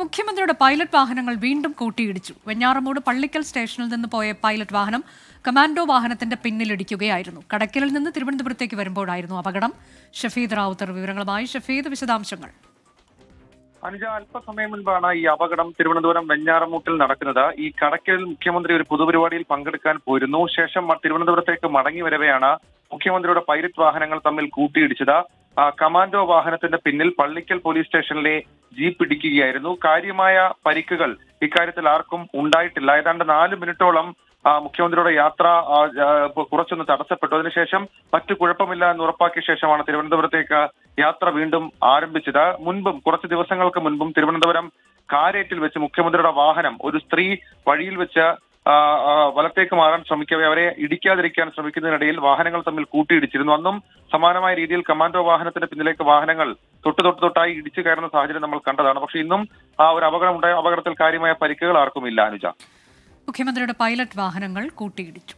മുഖ്യമന്ത്രിയുടെ പൈലറ്റ് വാഹനങ്ങൾ വീണ്ടും കൂട്ടിയിടിച്ചു. വെഞ്ഞാറമൂട് പള്ളിക്കൽ സ്റ്റേഷനിൽ നിന്ന് പോയ പൈലറ്റ് വാഹനം കമാൻഡോ വാഹനത്തിന്റെ പിന്നിലിടിക്കുകയായിരുന്നു. കടക്കലിൽ നിന്ന് തിരുവനന്തപുരത്തേക്ക് വരുമ്പോഴായിരുന്നു അപകടം. ഷഫീദ് റാവുത്തർ വിവരങ്ങളുമായി. ഷഫീദ്, വിശദാംശങ്ങൾ. അനുജ, അല്പസമയം മുൻപാണ് ഈ അപകടം തിരുവനന്തപുരം വെഞ്ഞാറമൂട്ടിൽ നടക്കുന്നത്. ഈ കടക്കലിൽ മുഖ്യമന്ത്രി ഒരു പൊതുപരിപാടിയിൽ പങ്കെടുക്കാൻ പോയിരുന്നു. ശേഷം തിരുവനന്തപുരത്തേക്ക് മടങ്ങി വരവെയാണ് മുഖ്യമന്ത്രിയുടെ പൈലറ്റ് വാഹനങ്ങൾ തമ്മിൽ കൂട്ടിയിടിച്ചത്. കമാൻഡോ വാഹനത്തിന്റെ പിന്നിൽ പള്ളിക്കൽ പോലീസ് സ്റ്റേഷനിലെ ജീപ്പ് ഇടിക്കുകയായിരുന്നു. കാര്യമായ പരിക്കുകൾ ഇക്കാര്യത്തിൽ ആർക്കും ഉണ്ടായിട്ടില്ല. ഏതാണ്ട് 4 മിനിറ്റോളം മുഖ്യമന്ത്രിയുടെ യാത്ര കുറച്ചൊന്ന് തടസ്സപ്പെട്ടു. അതിനുശേഷം മറ്റു കുഴപ്പമില്ല എന്ന് ഉറപ്പാക്കിയ ശേഷമാണ് തിരുവനന്തപുരത്തേക്ക് യാത്ര വീണ്ടും ആരംഭിച്ചത്. മുൻപും കുറച്ച് ദിവസങ്ങൾക്ക് മുൻപും തിരുവനന്തപുരം കാരേറ്റിൽ വെച്ച് മുഖ്യമന്ത്രിയുടെ വാഹനം ഒരു സ്ത്രീ വഴിയിൽ വെച്ച് വലത്തേക്ക് മാറാൻ ശ്രമിക്കവേ അവരെ ഇടിക്കാതിരിക്കാൻ ശ്രമിക്കുന്നതിനിടയിൽ വാഹനങ്ങൾ തമ്മിൽ കൂട്ടിയിടിച്ചിരുന്നു. അന്നും സമാനമായ രീതിയിൽ കമാൻഡോ വാഹനത്തിന്റെ പിന്നിലേക്ക് വാഹനങ്ങൾ തൊട്ടായി ഇടിച്ചു കയറുന്ന സാഹചര്യം നമ്മൾ കണ്ടതാണ്. പക്ഷെ ഇന്നും ആ ഒരു അപകടത്തിൽ കാര്യമായ പരിക്കുകൾ ആർക്കുമില്ല. അനുജ, മുഖ്യമന്ത്രിയുടെ പൈലറ്റ് വാഹനങ്ങൾ കൂട്ടിയിടിച്ചു.